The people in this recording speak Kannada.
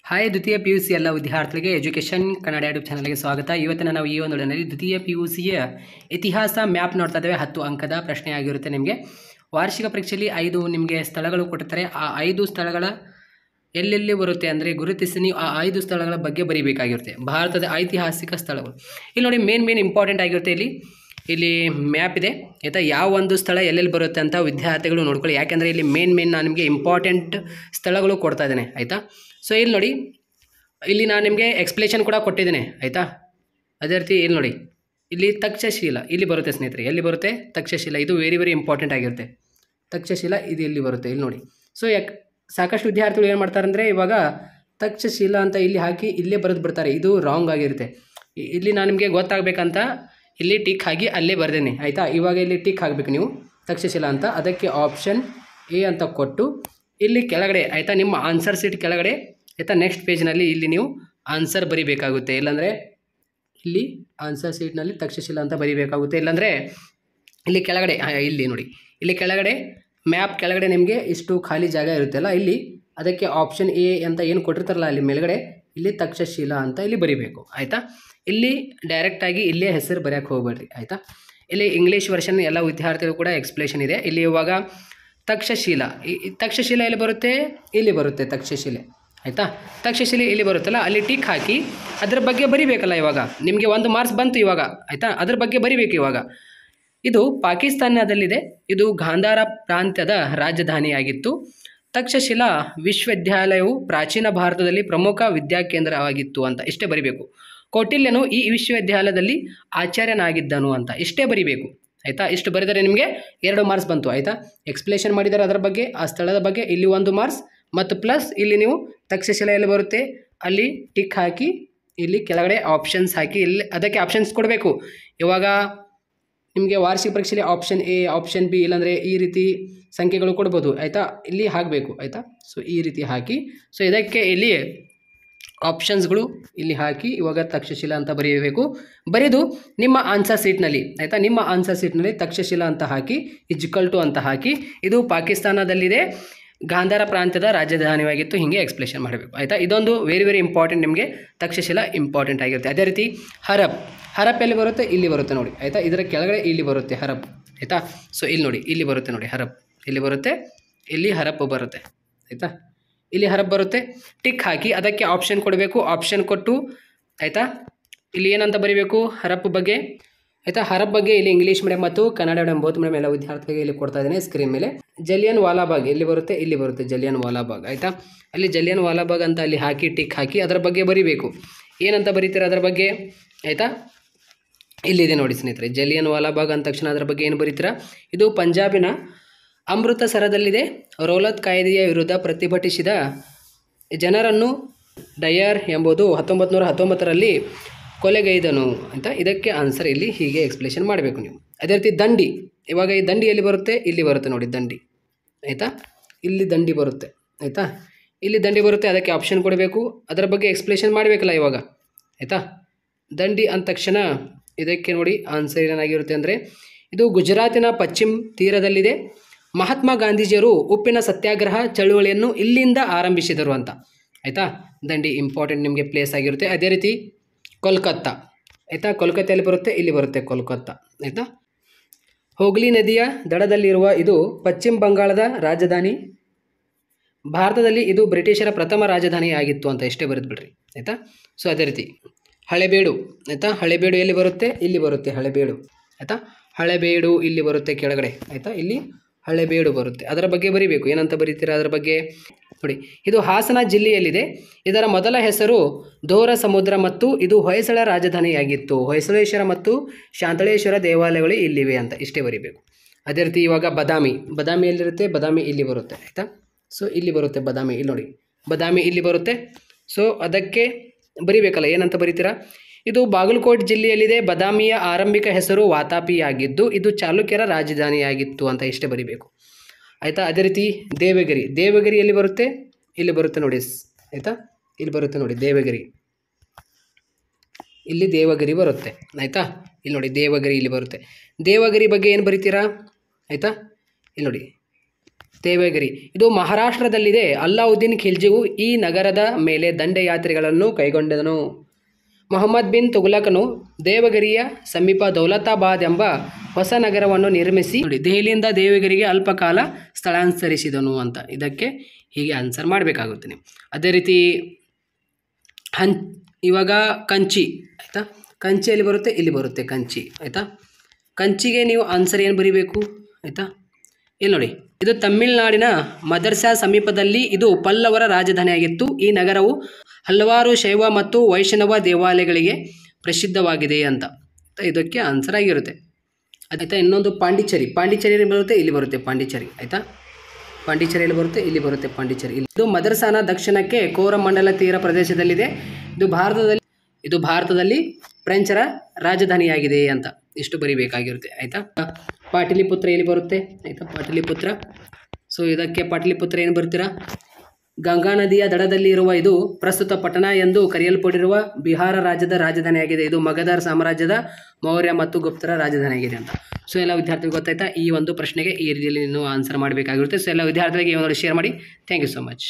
ಹಾಯ್ ದ್ವಿತೀಯ ಪಿ ಯು ಸಿ ಎಲ್ಲ ವಿದ್ಯಾರ್ಥಿಗಳಿಗೆ ಎಜುಕೇಷನ್ ಕನ್ನಡ ಯೂಟ್ಯೂಬ್ ಚಾನಲ್ಗೆ ಸ್ವಾಗತ. ಇವತ್ತಿನ ನಾವು ಈ ಒಂದು ವಿಡಿಯೋನಲ್ಲಿ ದ್ವಿತೀಯ ಪಿ ಯು ಸಿಯ ಇತಿಹಾಸ ಮ್ಯಾಪ್ ನೋಡ್ತಾ ಇದ್ದೇವೆ. 10 ಅಂಕದ ಪ್ರಶ್ನೆ ಆಗಿರುತ್ತೆ. ನಿಮಗೆ ವಾರ್ಷಿಕ ಪರೀಕ್ಷೆಯಲ್ಲಿ 5 ನಿಮಗೆ ಸ್ಥಳಗಳು ಕೊಟ್ಟಿರ್ತಾರೆ. ಆ 5 ಸ್ಥಳಗಳ ಎಲ್ಲೆಲ್ಲಿ ಬರುತ್ತೆ ಅಂದರೆ ಗುರುತಿಸಿ ನೀವು ಆ 5 ಸ್ಥಳಗಳ ಬಗ್ಗೆ ಬರೀಬೇಕಾಗಿರುತ್ತೆ. ಭಾರತದ ಐತಿಹಾಸಿಕ ಸ್ಥಳಗಳು ಇಲ್ಲಿ ನೋಡಿ, ಮೇನ್ ಇಂಪಾರ್ಟೆಂಟ್ ಆಗಿರುತ್ತೆ. ಇಲ್ಲಿ ಮ್ಯಾಪ್ ಇದೆ ಆಯಿತಾ, ಯಾವ ಒಂದು ಸ್ಥಳ ಎಲ್ಲೆಲ್ಲಿ ಬರುತ್ತೆ ಅಂತ ವಿದ್ಯಾರ್ಥಿಗಳು ನೋಡ್ಕೊಳ್ಳಿ. ಯಾಕೆಂದರೆ ಇಲ್ಲಿ ಮೇನ್ ನಾನು ನಿಮಗೆ ಇಂಪಾರ್ಟೆಂಟ್ ಸ್ಥಳಗಳು ಕೊಡ್ತಾ ಇದ್ದೇನೆ ಆಯಿತಾ. ಸೊ ಇಲ್ಲಿ ನೋಡಿ, ಇಲ್ಲಿ ನಾನು ನಿಮಗೆ ಎಕ್ಸ್ಪ್ಲೇಷನ್ ಕೂಡ ಕೊಟ್ಟಿದ್ದೇನೆ ಆಯಿತಾ. ಅದೇ ರೀತಿ ಇಲ್ಲಿ ನೋಡಿ, ಇಲ್ಲಿ ತಕ್ಷಶಿಲ ಇಲ್ಲಿ ಬರುತ್ತೆ ಸ್ನೇಹಿತರೆ. ಎಲ್ಲಿ ಬರುತ್ತೆ? ತಕ್ಷಶಿಲ. ಇದು ವೆರಿ ಇಂಪಾರ್ಟೆಂಟ್ ಆಗಿರುತ್ತೆ. ತಕ್ಷಶಿಲ ಇದು ಇಲ್ಲಿ ಬರುತ್ತೆ. ಇಲ್ಲಿ ನೋಡಿ. ಸೊ ಸಾಕಷ್ಟು ವಿದ್ಯಾರ್ಥಿಗಳು ಏನು ಮಾಡ್ತಾರೆ ಅಂದರೆ, ಇವಾಗ ತಕ್ಷಶಿಲ ಅಂತ ಇಲ್ಲಿ ಹಾಕಿ ಇಲ್ಲೇ ಬರೆದು ಬಿಡ್ತಾರೆ. ಇದು ರಾಂಗ್ ಆಗಿರುತ್ತೆ. ಇಲ್ಲಿ ನಾನು ನಿಮಗೆ ಗೊತ್ತಾಗಬೇಕಂತ ಇಲ್ಲಿ ಟಿಕ್ ಹಾಕಿ ಅಲ್ಲೇ ಬರ್ದೇನೆ ಆಯಿತಾ. ಇವಾಗ ಇಲ್ಲಿ ಟಿಕ್ ಹಾಕಬೇಕು ನೀವು ತಕ್ಷಶಿಲ ಅಂತ. ಅದಕ್ಕೆ ಆಪ್ಷನ್ ಎ ಅಂತ ಕೊಟ್ಟು ಇಲ್ಲಿ ಕೆಳಗಡೆ ಆಯಿತಾ, ನಿಮ್ಮ ಆನ್ಸರ್ ಶೀಟ್ ಕೆಳಗಡೆ ಆಯಿತಾ, ನೆಕ್ಸ್ಟ್ ಪೇಜ್ನಲ್ಲಿ ಇಲ್ಲಿ ನೀವು ಆನ್ಸರ್ ಬರೀಬೇಕಾಗುತ್ತೆ. ಇಲ್ಲಾಂದರೆ ಇಲ್ಲಿ ಆನ್ಸರ್ ಶೀಟ್ನಲ್ಲಿ ತಕ್ಷಶಿಲ ಅಂತ ಬರೀಬೇಕಾಗುತ್ತೆ. ಇಲ್ಲಾಂದರೆ ಇಲ್ಲಿ ಕೆಳಗಡೆ ಇಲ್ಲಿ ನೋಡಿ, ಇಲ್ಲಿ ಕೆಳಗಡೆ ಮ್ಯಾಪ್ ಕೆಳಗಡೆ ನಿಮಗೆ ಇಷ್ಟು ಖಾಲಿ ಜಾಗ ಇರುತ್ತಲ್ಲ, ಇಲ್ಲಿ ಅದಕ್ಕೆ ಆಪ್ಷನ್ ಎ ಅಂತ ಏನು ಕೊಟ್ಟಿರ್ತಾರಲ್ಲ ಅಲ್ಲಿ ಮೇಲ್ಗಡೆ ಇಲ್ಲಿ ತಕ್ಷಶಿಲ ಅಂತ ಇಲ್ಲಿ ಬರೀಬೇಕು ಆಯಿತಾ. ಇಲ್ಲಿ ಡೈರೆಕ್ಟಾಗಿ ಇಲ್ಲೇ ಹೆಸರು ಬರೆಯೋಕ್ಕೆ ಹೋಗ್ಬೇಡ್ರಿ ಆಯಿತಾ. ಇಲ್ಲಿ ಇಂಗ್ಲೀಷ್ ವರ್ಷನ್ ಎಲ್ಲ ವಿದ್ಯಾರ್ಥಿಗಳು ಕೂಡ ಎಕ್ಸ್ಪ್ಲೇಷನ್ ಇದೆ. ಇಲ್ಲಿ ಇವಾಗ ತಕ್ಷಶಿಲ ತಕ್ಷಶಿಲ ಎಲ್ಲಿ ಬರುತ್ತೆ? ಇಲ್ಲಿ ಬರುತ್ತೆ ತಕ್ಷಶಿಲೆ ಆಯಿತಾ. ತಕ್ಷಶಿಲೆ ಇಲ್ಲಿ ಬರುತ್ತಲ್ಲ, ಅಲ್ಲಿ ಟಿಕ್ ಹಾಕಿ ಅದ್ರ ಬಗ್ಗೆ ಬರಿಬೇಕಲ್ಲ. ಇವಾಗ ನಿಮಗೆ 1 ಮಾರ್ಕ್ಸ್ ಬಂತು ಇವಾಗ ಆಯಿತಾ, ಅದ್ರ ಬಗ್ಗೆ ಬರಿಬೇಕು. ಇವಾಗ ಇದು ಪಾಕಿಸ್ತಾನದಲ್ಲಿದೆ. ಇದು ಗಾಂಧಾರ ಪ್ರಾಂತ್ಯದ ರಾಜಧಾನಿಯಾಗಿತ್ತು. ತಕ್ಷಶಿಲಾ ವಿಶ್ವವಿದ್ಯಾಲಯವು ಪ್ರಾಚೀನ ಭಾರತದಲ್ಲಿ ಪ್ರಮುಖ ವಿದ್ಯಾಕೇಂದ್ರವಾಗಿತ್ತು ಅಂತ ಇಷ್ಟೇ ಬರಿಬೇಕು. ಕೌಟಿಲ್ಯನು ಈ ವಿಶ್ವವಿದ್ಯಾಲಯದಲ್ಲಿ ಆಚಾರ್ಯನಾಗಿದ್ದನು ಅಂತ ಇಷ್ಟೇ ಬರಿಬೇಕು ಆಯಿತಾ. ಇಷ್ಟು ಬರೆದರೆ ನಿಮಗೆ 2 ಮಾರ್ಕ್ಸ್ ಬಂತು ಆಯಿತಾ. ಎಕ್ಸ್ಪ್ಲೇಷನ್ ಮಾಡಿದ್ದಾರೆ ಅದರ ಬಗ್ಗೆ, ಆ ಸ್ಥಳದ ಬಗ್ಗೆ ಇಲ್ಲಿ 1 ಮಾರ್ಕ್ಸ್ ಮತ್ತು ಪ್ಲಸ್ ಇಲ್ಲಿ ನೀವು ತಕ್ಷಶಿಲ ಎಲ್ಲಿ ಬರುತ್ತೆ ಅಲ್ಲಿ ಟಿಕ್ ಹಾಕಿ ಇಲ್ಲಿ ಕೆಳಗಡೆ ಆಪ್ಷನ್ಸ್ ಹಾಕಿ ಇಲ್ಲಿ ಅದಕ್ಕೆ ಆಪ್ಷನ್ಸ್ ಕೊಡಬೇಕು. ಇವಾಗ ನಿಮಗೆ ವಾರ್ಷಿಕ ಪರೀಕ್ಷೆಯಲ್ಲಿ ಆಪ್ಷನ್ ಎ, ಆಪ್ಷನ್ ಬಿ, ಇಲ್ಲಾಂದರೆ ಈ ರೀತಿ ಸಂಖ್ಯೆಗಳು ಕೊಡ್ಬೋದು ಆಯಿತಾ. ಇಲ್ಲಿ ಹಾಕಬೇಕು ಆಯಿತಾ. ಸೊ ಈ ರೀತಿ ಹಾಕಿ, ಸೊ ಇದಕ್ಕೆ ಇಲ್ಲಿ ಆಪ್ಷನ್ಸ್ಗಳು ಇಲ್ಲಿ ಹಾಕಿ ಇವಾಗ ತಕ್ಷಶಿಲ ಅಂತ ಬರೆಯಬೇಕು. ಬರೆದು ನಿಮ್ಮ ಆನ್ಸರ್ ಶೀಟ್ನಲ್ಲಿ ಆಯಿತಾ, ನಿಮ್ಮ ಆನ್ಸರ್ ಶೀಟ್ನಲ್ಲಿ ತಕ್ಷಶಿಲ ಅಂತ ಹಾಕಿ = ಅಂತ ಹಾಕಿ, ಇದು ಪಾಕಿಸ್ತಾನದಲ್ಲಿದೆ, ಗಾಂಧಾರ ಪ್ರಾಂತ್ಯದ ರಾಜಧಾನಿಯಾಗಿತ್ತು, ಹೀಗೆ ಎಕ್ಸ್ಪ್ಲೇಷನ್ ಮಾಡಬೇಕು ಆಯಿತಾ. ಇದೊಂದು ವೆರಿ ಇಂಪಾರ್ಟೆಂಟ್, ನಿಮಗೆ ತಕ್ಷಶಿಲ ಇಂಪಾರ್ಟೆಂಟ್ ಆಗಿರುತ್ತೆ. ಅದೇ ರೀತಿ ಹರಪ್ ಎಲ್ಲಿ ಬರುತ್ತೆ? ಇಲ್ಲಿ ಬರುತ್ತೆ ನೋಡಿ ಆಯಿತಾ. ಇದರ ಕೆಳಗಡೆ ಇಲ್ಲಿ ಬರುತ್ತೆ ಹರಪ್ ಆಯಿತಾ. ಸೊ ಇಲ್ಲಿ ನೋಡಿ, ಇಲ್ಲಿ ಬರುತ್ತೆ ನೋಡಿ ಹರಪ್, ಇಲ್ಲಿ ಬರುತ್ತೆ, ಇಲ್ಲಿ ಹರಪ್ ಬರುತ್ತೆ ಆಯಿತಾ. ಇಲ್ಲಿ ಹರಪ್ ಬರುತ್ತೆ, ಟಿಕ್ ಹಾಕಿ ಅದಕ್ಕೆ ಆಪ್ಷನ್ ಕೊಡಬೇಕು. ಆಪ್ಷನ್ ಕೊಟ್ಟು ಆಯಿತಾ, ಇಲ್ಲಿ ಏನಂತ ಬರೀಬೇಕು ಹರಪ್ ಬಗ್ಗೆ ಆಯಿತಾ. ಹರಪ್ ಬಗ್ಗೆ ಇಲ್ಲಿ ಇಂಗ್ಲೀಷ್ ಮೀಡಿಯಂ ಮತ್ತು ಕನ್ನಡ ಮೀಡಿಯಂ ಬೋತ್ ಮೀಡಿಯಂ ಎಲ್ಲ ವಿದ್ಯಾರ್ಥಿಗಳಿಗೆ ಇಲ್ಲಿ ಕೊಡ್ತಾ ಇದ್ದೇನೆ ಸ್ಕ್ರೀನ್ ಮೇಲೆ. ಜಲಿಯನ್ ವಾಲಾಬಾಗ್ ಎಲ್ಲಿ ಬರುತ್ತೆ? ಇಲ್ಲಿ ಬರುತ್ತೆ ಜಲಿಯನ್ ವಾಲಾಬಾಗ್ ಆಯಿತಾ. ಅಲ್ಲಿ ಜಲಿಯನ್ ವಾಲಾಬಾಗ್ ಅಂತ ಅಲ್ಲಿ ಹಾಕಿ ಟಿಕ್ ಹಾಕಿ ಅದರ ಬಗ್ಗೆ ಬರೀಬೇಕು. ಏನಂತ ಬರೀತೀರ ಅದರ ಬಗ್ಗೆ ಆಯಿತಾ. ಇಲ್ಲಿದೆ ನೋಡಿ ಸ್ನೇಹಿತರೆ, ಜಲಿಯನ್ ವಾಲಾಬಾಗ್ ಅಂದ ತಕ್ಷಣ ಅದರ ಬಗ್ಗೆ ಏನು ಬರೀತೀರಾ? ಇದು ಪಂಜಾಬಿನ ಅಮೃತಸರದಲ್ಲಿದೆ. ರೌಲತ್ ಕಾಯ್ದೆಯ ವಿರುದ್ಧ ಪ್ರತಿಭಟಿಸಿದ ಜನರನ್ನು ಡಯರ್ ಎಂಬುದು 1919ರಲ್ಲಿ ಕೊಲೆಗೈದನು ಅಂತ. ಇದಕ್ಕೆ ಆನ್ಸರ್ ಇಲ್ಲಿ ಹೀಗೆ ಎಕ್ಸ್ಪ್ಲೇಷನ್ ಮಾಡಬೇಕು ನೀವು. ಅದೇ ರೀತಿ ದಂಡಿ, ಇವಾಗ ಈ ದಂಡಿ ಎಲ್ಲಿ ಬರುತ್ತೆ? ಇಲ್ಲಿ ಬರುತ್ತೆ ನೋಡಿ ದಂಡಿ ಆಯಿತಾ. ಇಲ್ಲಿ ದಂಡಿ ಬರುತ್ತೆ ಆಯಿತಾ, ಇಲ್ಲಿ ದಂಡಿ ಬರುತ್ತೆ, ಅದಕ್ಕೆ ಆಪ್ಷನ್ ಕೊಡಬೇಕು. ಅದರ ಬಗ್ಗೆ ಎಕ್ಸ್ಪ್ಲೇಷನ್ ಮಾಡಬೇಕಲ್ಲ ಇವಾಗ ಆಯಿತಾ. ದಂಡಿ ಅಂದ ತಕ್ಷಣ ಇದಕ್ಕೆ ನೋಡಿ ಆನ್ಸರ್ ಏನಾಗಿರುತ್ತೆ ಅಂದರೆ, ಇದು ಗುಜರಾತಿನ ಪಶ್ಚಿಮ ತೀರದಲ್ಲಿದೆ. ಮಹಾತ್ಮ ಗಾಂಧೀಜಿಯರು ಉಪ್ಪಿನ ಸತ್ಯಾಗ್ರಹ ಚಳುವಳಿಯನ್ನು ಇಲ್ಲಿಂದ ಆರಂಭಿಸಿದರು ಅಂತ ಆಯಿತಾ. ದಂಡಿ ಇಂಪಾರ್ಟೆಂಟ್ ನಿಮಗೆ ಪ್ಲೇಸ್ ಆಗಿರುತ್ತೆ. ಅದೇ ರೀತಿ ಕೋಲ್ಕತ್ತಾ ಆಯಿತಾ, ಕೋಲ್ಕತ್ತೆಯಲ್ಲಿ ಬರುತ್ತೆ, ಇಲ್ಲಿ ಬರುತ್ತೆ ಕೋಲ್ಕತ್ತಾ ಆಯಿತಾ. ಹೋಗ್ಲಿ ನದಿಯ ದಡದಲ್ಲಿರುವ ಇದು ಪಶ್ಚಿಮ ಬಂಗಾಳದ ರಾಜಧಾನಿ. ಭಾರತದಲ್ಲಿ ಇದು ಬ್ರಿಟಿಷರ ಪ್ರಥಮ ರಾಜಧಾನಿ ಆಗಿತ್ತು ಅಂತ ಇಷ್ಟೇ ಬರೆದು ಬಿಡ್ರಿ ಆಯಿತಾ. ಸೊ ಅದೇ ರೀತಿ ಹಳೆಬೇಡು ಆಯಿತಾ. ಹಳೆಬೇಡು ಎಲ್ಲಿ ಬರುತ್ತೆ? ಇಲ್ಲಿ ಬರುತ್ತೆ ಹಳೆಬೇಡು ಆಯಿತಾ. ಹಳೆಬೇಡು ಇಲ್ಲಿ ಬರುತ್ತೆ ಕೆಳಗಡೆ ಆಯಿತಾ. ಇಲ್ಲಿ ಹಳೆಬೇಡು ಬರುತ್ತೆ, ಅದರ ಬಗ್ಗೆ ಬರೀಬೇಕು. ಏನಂತ ಬರೀತೀರಾ ಅದರ ಬಗ್ಗೆ ನೋಡಿ. ಇದು ಹಾಸನ ಜಿಲ್ಲೆಯಲ್ಲಿದೆ. ಇದರ ಮೊದಲ ಹೆಸರು ದೋರ ಸಮುದ್ರ ಮತ್ತು ಇದು ಹೊಯ್ಸಳ ರಾಜಧಾನಿಯಾಗಿತ್ತು. ಹೊಯ್ಸಳೇಶ್ವರ ಮತ್ತು ಶಾಂತಳೇಶ್ವರ ದೇವಾಲಯಗಳು ಇಲ್ಲಿವೆ ಅಂತ ಇಷ್ಟೇ ಬರೀಬೇಕು. ಅದೇ ರೀತಿ ಇವಾಗ ಬದಾಮಿ ಎಲ್ಲಿರುತ್ತೆ? ಬದಾಮಿ ಇಲ್ಲಿ ಬರುತ್ತೆ ಆಯಿತಾ. ಸೊ ಇಲ್ಲಿ ಬರುತ್ತೆ ಬದಾಮಿ, ಇಲ್ಲಿ ನೋಡಿ ಬದಾಮಿ ಇಲ್ಲಿ ಬರುತ್ತೆ. ಸೊ ಅದಕ್ಕೆ ಬರೀಬೇಕಲ್ಲ, ಏನಂತ ಬರೀತೀರಾ? ಇದು ಬಾಗಲಕೋಟೆ ಜಿಲ್ಲೆಯಲ್ಲಿದೆ. ಬದಾಮಿಯ ಆರಂಭಿಕ ಹೆಸರು ವಾತಾಪಿಯಾಗಿದ್ದು ಇದು ಚಾಲುಕ್ಯರ ರಾಜಧಾನಿಯಾಗಿತ್ತು ಅಂತ ಇಷ್ಟೇ ಬರೀಬೇಕು ಆಯಿತಾ. ಅದೇ ರೀತಿ ದೇವಗಿರಿ ಎಲ್ಲಿ ಬರುತ್ತೆ? ಇಲ್ಲಿ ಬರುತ್ತೆ ನೋಡಿ ಆಯಿತಾ. ಇಲ್ಲಿ ಬರುತ್ತೆ ನೋಡಿ ದೇವಗಿರಿ, ಇಲ್ಲಿ ದೇವಗಿರಿ ಬರುತ್ತೆ ಆಯಿತಾ. ಇಲ್ಲಿ ನೋಡಿ ದೇವಗಿರಿ ಇಲ್ಲಿ ಬರುತ್ತೆ. ದೇವಗಿರಿ ಬಗ್ಗೆ ಏನು ಬರೀತೀರಾ ಆಯಿತಾ. ಇಲ್ಲಿ ನೋಡಿ ದೇವಗಿರಿ ಇದು ಮಹಾರಾಷ್ಟ್ರದಲ್ಲಿದೆ. ಅಲ್ಲಾವುದ್ದೀನ್ ಖಿಲ್ಜಿಯು ಈ ನಗರದ ಮೇಲೆ ದಂಡಯಾತ್ರೆಗಳನ್ನು ಕೈಗೊಂಡನು. ಮೊಹಮ್ಮದ್ ಬಿನ್ ತುಘಲಕನು ದೇವಗಿರಿಯ ಸಮೀಪ ದೌಲತಾಬಾದ್ ಎಂಬ ಹೊಸ ನಗರವನ್ನು ನಿರ್ಮಿಸಿ ನೋಡಿ ದೆಹಲಿಯಿಂದ ದೇವಗಿರಿಗೆ ಅಲ್ಪ ಕಾಲ ಸ್ಥಳಾಂತರಿಸಿದನು ಅಂತ. ಇದಕ್ಕೆ ಹೀಗೆ ಆನ್ಸರ್ ಮಾಡಬೇಕಾಗುತ್ತೆ ನೀವು. ಅದೇ ರೀತಿ ಇವಾಗ ಕಂಚಿ ಆಯಿತಾ, ಕಂಚಿಯಲ್ಲಿ ಬರುತ್ತೆ, ಇಲ್ಲಿ ಬರುತ್ತೆ ಕಂಚಿ ಆಯಿತಾ. ಕಂಚಿಗೆ ನೀವು ಆನ್ಸರ್ ಏನು ಬರೀಬೇಕು ಆಯಿತಾ. ಇಲ್ಲಿ ನೋಡಿ, ಇದು ತಮಿಳುನಾಡಿನ ಮದರ್ಸಾ ಸಮೀಪದಲ್ಲಿ ಇದು ಪಲ್ಲವರ ರಾಜಧಾನಿಯಾಗಿತ್ತು. ಈ ನಗರವು ಹಲವಾರು ಶೈವ ಮತ್ತು ವೈಷ್ಣವ ದೇವಾಲಯಗಳಿಗೆ ಪ್ರಸಿದ್ಧವಾಗಿದೆ ಅಂತ. ಇದಕ್ಕೆ ಆನ್ಸರ್ ಆಗಿರುತ್ತೆ ಆಯಿತಾ. ಇನ್ನೊಂದು ಪಾಂಡಿಚೇರಿ, ಪಾಂಡಿಚೇರಿ ಬರುತ್ತೆ, ಇಲ್ಲಿ ಬರುತ್ತೆ ಪಾಂಡಿಚೇರಿ ಆಯಿತಾ. ಪಾಂಡಿಚೇರಿಯಲ್ಲಿ ಬರುತ್ತೆ, ಇಲ್ಲಿ ಬರುತ್ತೆ ಪಾಂಡಿಚೇರಿ. ಇದು ಮದರ್ಸಾನ ದಕ್ಷಿಣಕ್ಕೆ ಕೋರಮಂಡಲ ತೀರ ಪ್ರದೇಶದಲ್ಲಿದೆ. ಇದು ಭಾರತದಲ್ಲಿ ಫ್ರೆಂಚರ ರಾಜಧಾನಿಯಾಗಿದೆ ಅಂತ. ಇಷ್ಟು ಬರಿಬೇಕಾಗಿರುತ್ತೆ ಆಯಿತಾ. ಪಾಟಲಿಪುತ್ರ ಎಲ್ಲಿ ಬರುತ್ತೆ ಆಯಿತಾ, ಪಾಟಲಿಪುತ್ರ. ಸೊ ಇದಕ್ಕೆ ಪಾಟಲಿಪುತ್ರ ಏನು ಬರ್ತೀರಾ, ಗಂಗಾ ನದಿಯ ದಡದಲ್ಲಿ ಇರುವ ಇದು ಪ್ರಸ್ತುತ ಪಟನಾ ಎಂದು ಕರೆಯಲ್ಪಟ್ಟಿರುವ ಬಿಹಾರ ರಾಜ್ಯದ ರಾಜಧಾನಿಯಾಗಿದೆ. ಇದು ಮಗಧರ ಸಾಮ್ರಾಜ್ಯದ ಮೌರ್ಯ ಮತ್ತು ಗುಪ್ತರ ರಾಜಧಾನಿಯಾಗಿದೆ ಅಂತ. ಸೊ ಎಲ್ಲ ವಿದ್ಯಾರ್ಥಿಗಳು ಗೊತ್ತಾಯ್ತಾ, ಈ ಒಂದು ಪ್ರಶ್ನೆಗೆ ಈ ರೀತಿಯಲ್ಲಿ ನೀವು ಆನ್ಸರ್ ಮಾಡಬೇಕಾಗಿರುತ್ತೆ. ಸೊ ಎಲ್ಲ ವಿದ್ಯಾರ್ಥಿಗಳಿಗೆ ಈ ಒಂದು ಶೇರ್ ಮಾಡಿ. Thank you so much.